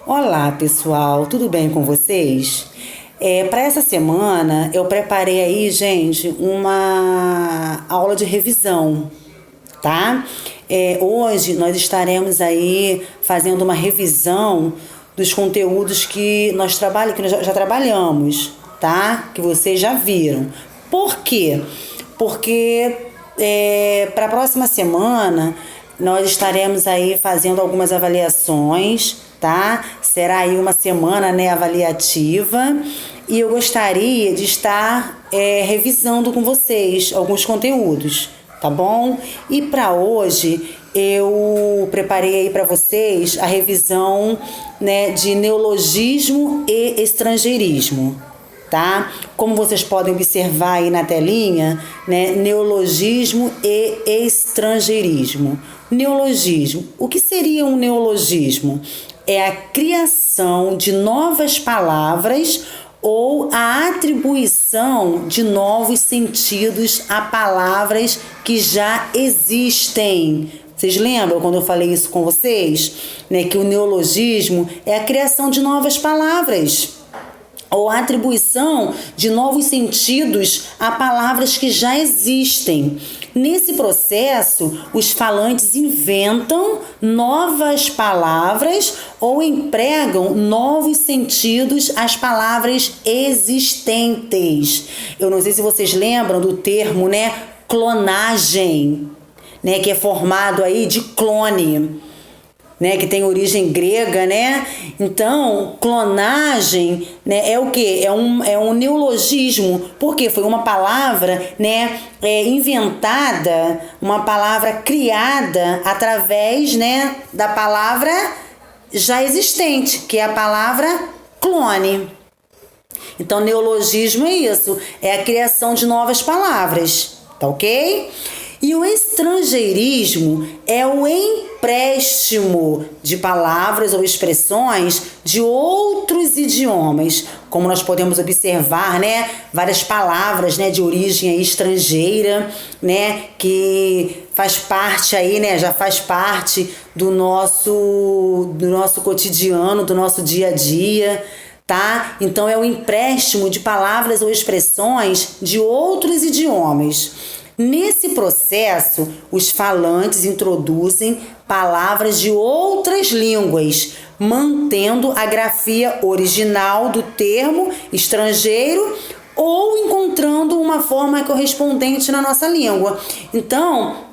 Olá, pessoal, tudo bem com vocês? Para essa semana eu preparei aí, gente, uma aula de revisão, tá? Hoje nós estaremos aí fazendo uma revisão dos conteúdos que nós já trabalhamos, tá? Que vocês já viram. Por quê? Porque para a próxima semana nós estaremos aí fazendo algumas avaliações, tá? Será aí uma semana, né, avaliativa, e eu gostaria de estar revisando com vocês alguns conteúdos, tá bom? E para hoje eu preparei aí para vocês a revisão, né, de neologismo e estrangeirismo. Tá? Como vocês podem observar aí na telinha, né, neologismo e estrangeirismo. Neologismo. O que seria um neologismo? É a criação de novas palavras ou a atribuição de novos sentidos a palavras que já existem. Vocês lembram quando eu falei isso com vocês? Né, que o neologismo é a criação de novas palavras ou a atribuição de novos sentidos a palavras que já existem. Nesse processo, os falantes inventam novas palavras ou empregam novos sentidos às palavras existentes. Eu não sei se vocês lembram do termo, né, clonagem, né, que é formado aí de clone, né, que tem origem grega, né? Então, clonagem, né, é o quê? É um neologismo, porque foi uma palavra, né, inventada, uma palavra criada através, né, da palavra já existente, que é a palavra clone. Então, neologismo é isso, é a criação de novas palavras, tá ok? E o estrangeirismo é o empréstimo de palavras ou expressões de outros idiomas. Como nós podemos observar, né, várias palavras, né, de origem estrangeira, né, que faz parte aí, né, já faz parte do nosso cotidiano, do nosso dia a dia. Tá? Então é o empréstimo de palavras ou expressões de outros idiomas. Nesse processo, os falantes introduzem palavras de outras línguas, mantendo a grafia original do termo estrangeiro ou encontrando uma forma correspondente na nossa língua. Então,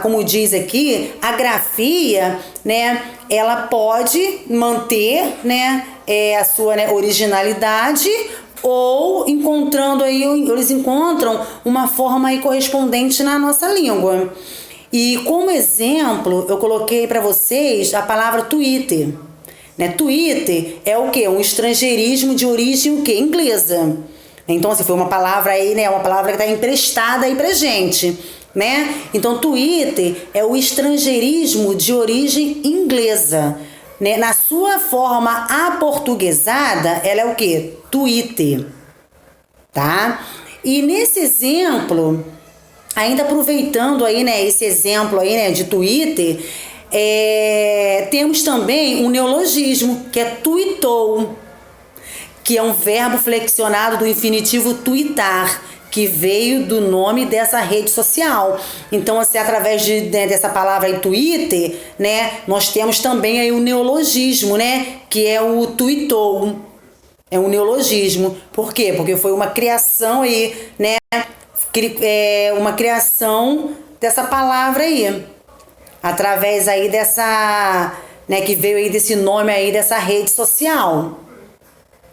como diz aqui, a grafia, né, ela pode manter, né, a sua, né, originalidade, ou eles encontram uma forma aí correspondente na nossa língua. E como exemplo, eu coloquei para vocês a palavra Twitter. Né? Twitter é o quê? Um estrangeirismo de origem o quê? Inglesa. Então, assim, foi uma palavra aí, né? Uma palavra que está emprestada aí pra gente, né? Então, Twitter é o estrangeirismo de origem inglesa. Né? Na sua forma aportuguesada, ela é o quê? Twitter, tá? E nesse exemplo, ainda aproveitando aí, né, esse exemplo aí, né, de Twitter, temos também um neologismo, que é tweetou, que é um verbo flexionado do infinitivo tweetar, que veio do nome dessa rede social. Então, assim, através dessa palavra aí, Twitter, né, nós temos também aí o neologismo, né, que é o tweetou. É um neologismo. Por quê? Porque foi uma criação aí, né, uma criação dessa palavra aí, através aí dessa, né, que veio aí desse nome aí dessa rede social.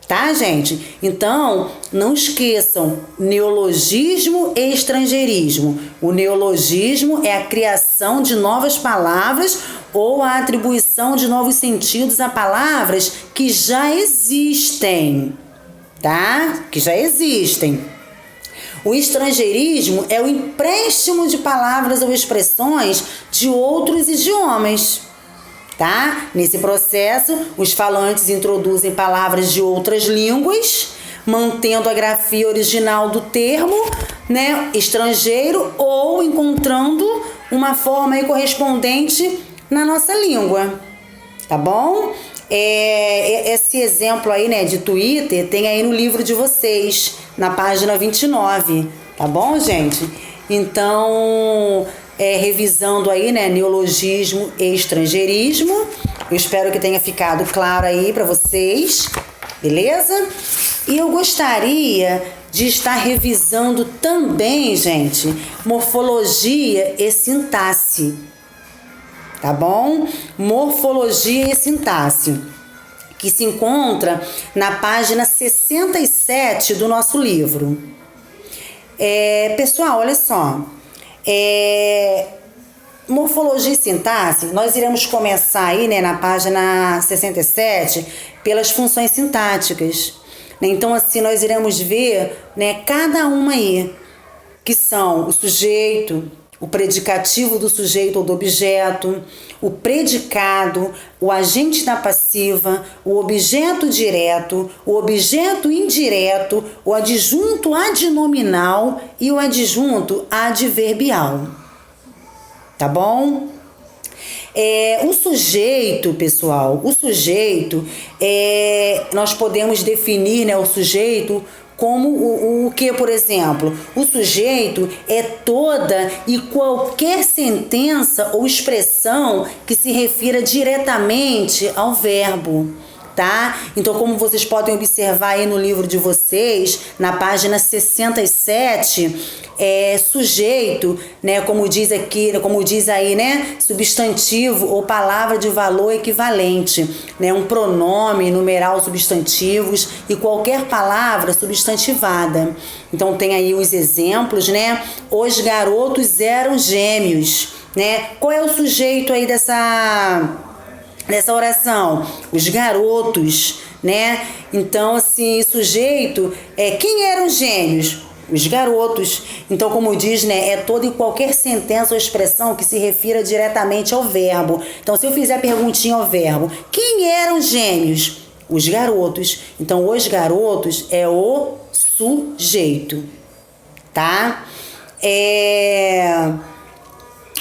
Tá, gente? Então, não esqueçam, neologismo e estrangeirismo. O neologismo é a criação de novas palavras ou a atribuição de novos sentidos a palavras que já existem, tá? Que já existem. O estrangeirismo é o empréstimo de palavras ou expressões de outros idiomas. Tá? Nesse processo, os falantes introduzem palavras de outras línguas, mantendo a grafia original do termo, né, estrangeiro, ou encontrando uma forma aí correspondente na nossa língua. tá bom? Esse exemplo aí, né, de Twitter, tem aí no livro de vocês, na página 29, tá bom, gente? Então, revisando aí, né, neologismo e estrangeirismo, eu espero que tenha ficado claro aí para vocês, beleza? E eu gostaria de estar revisando também, gente, morfologia e sintaxe. Tá bom? Morfologia e sintaxe, que se encontra na página 67 do nosso livro. Pessoal, olha só. Morfologia e sintaxe, nós iremos começar aí, né, na página 67, pelas funções sintáticas. Então, assim, nós iremos ver, né, cada uma aí, que são o sujeito, o predicativo do sujeito ou do objeto, o predicado, o agente da passiva, o objeto direto, o objeto indireto, o adjunto adnominal e o adjunto adverbial. Tá bom? O sujeito, pessoal, nós podemos definir, né, o sujeito como o que, por exemplo? O sujeito é toda e qualquer sentença ou expressão que se refira diretamente ao verbo, tá? Então, como vocês podem observar aí no livro de vocês, na página 67, sujeito, né, como diz aqui, como diz aí, né, substantivo ou palavra de valor equivalente, né, um pronome, numeral, substantivos e qualquer palavra substantivada. Então tem aí os exemplos, né? Os garotos eram gêmeos, né? Qual é o sujeito aí dessa oração? Os garotos, né? Então, assim, sujeito quem eram gêmeos? Os garotos. Então, como diz, né, é toda e qualquer sentença ou expressão que se refira diretamente ao verbo. Então, se eu fizer a perguntinha ao verbo, quem eram gêmeos? Os garotos. Então, os garotos é o sujeito, tá?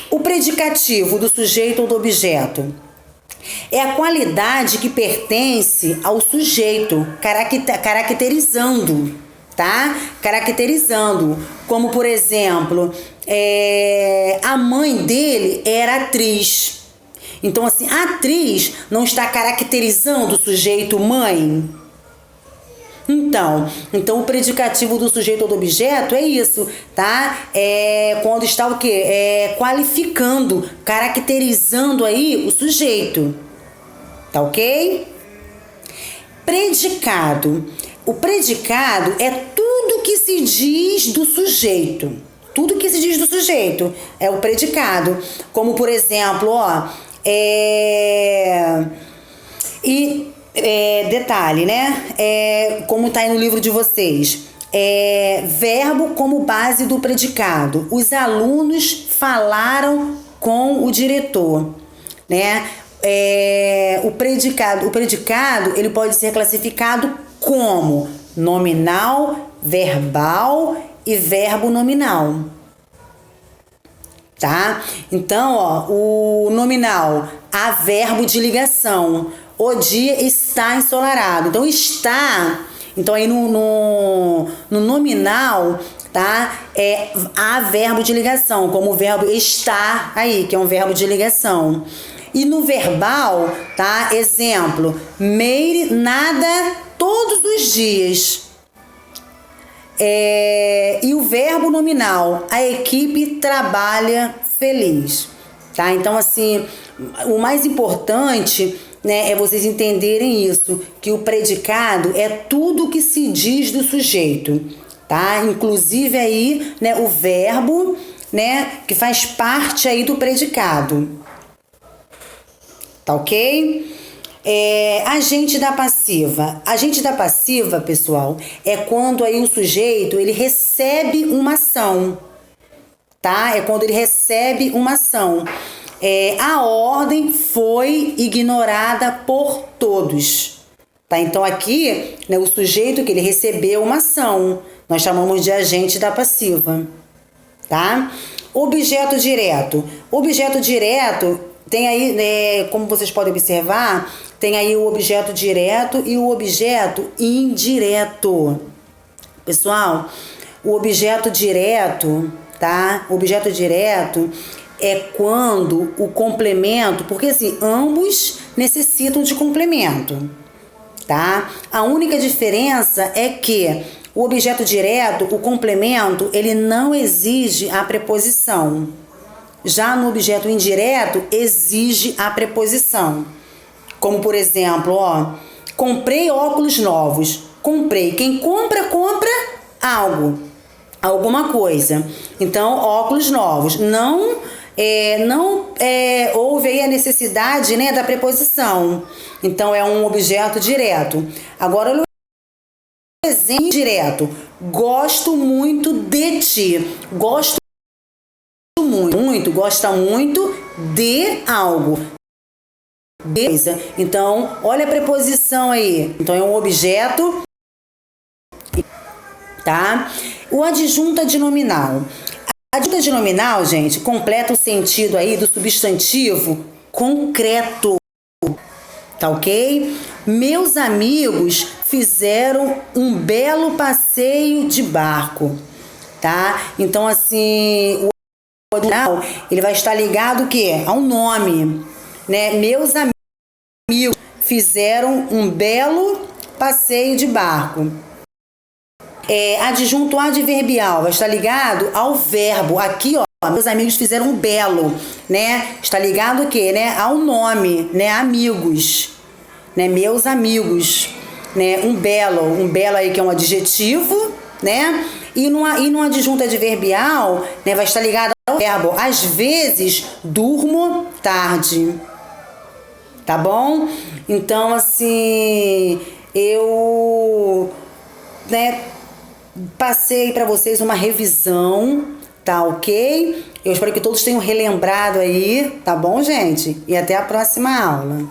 O predicativo do sujeito ou do objeto é a qualidade que pertence ao sujeito, caracterizando, tá? Caracterizando, como por exemplo, a mãe dele era atriz. Então, assim, a atriz não está caracterizando o sujeito mãe? Então, o predicativo do sujeito ou do objeto é isso, tá? Quando está o quê? Qualificando, caracterizando aí o sujeito, tá ok? Predicado. O predicado é tudo que se diz do sujeito. Tudo que se diz do sujeito é o predicado. Como, por exemplo, detalhe, né? Como está aí no livro de vocês. Verbo como base do predicado. Os alunos falaram com o diretor, né? O predicado ele pode ser classificado como nominal, verbal e verbo nominal. Tá? Então, o nominal, há verbo de ligação. O dia está ensolarado. Então, está. Então, aí no nominal, tá? Há verbo de ligação, como o verbo estar aí, que é um verbo de ligação. E no verbal, tá? Exemplo, Meire nada todos os dias. E o verbo nominal, a equipe trabalha feliz, tá? Então, assim, o mais importante, né, é vocês entenderem isso, que o predicado é tudo que se diz do sujeito, tá? Inclusive aí, né, o verbo, né, que faz parte aí do predicado, tá ok? Agente da passiva. Agente da passiva, pessoal, é quando aí o sujeito ele recebe uma ação, tá? É quando ele recebe uma ação. A ordem foi ignorada por todos, tá? Então aqui, né, o sujeito que ele recebeu uma ação, nós chamamos de agente da passiva, tá? Objeto direto. Objeto direto tem aí, como vocês podem observar, tem aí o objeto direto e o objeto indireto. Pessoal, o objeto direto, tá? O objeto direto é quando o complemento, porque assim, ambos necessitam de complemento, tá? A única diferença é que o objeto direto, o complemento, ele não exige a preposição. Já no objeto indireto, exige a preposição. Como, por exemplo, ó, comprei óculos novos. Comprei. Quem compra, compra algo. Alguma coisa. Então, óculos novos. Não houve aí a necessidade, né, da preposição. Então, é um objeto direto. Agora, o exemplo direto. Gosto muito de ti. Gosto muito, gosta muito de algo. Então, olha a preposição aí. Então, é um objeto, tá? O adjunto adnominal. A adjunto adnominal, gente, completa o sentido aí do substantivo concreto, tá ok? Meus amigos fizeram um belo passeio de barco, tá? Então, assim, o adnominal, ele vai estar ligado o quê? Ao nome, né? Meus amigos fizeram um belo passeio de barco. Adjunto adverbial vai estar ligado ao verbo. Aqui, ó, meus amigos fizeram um belo, né? Está ligado o quê, né? Ao nome, né? Amigos, né? Meus amigos, né? Um belo aí que é um adjetivo, né? E no adjunto adverbial, né? Vai estar ligado ao verbo. Às vezes, durmo tarde. Tá bom? Então, assim, eu, né, passei para vocês uma revisão, tá ok? Eu espero que todos tenham relembrado aí, tá bom, gente? E até a próxima aula.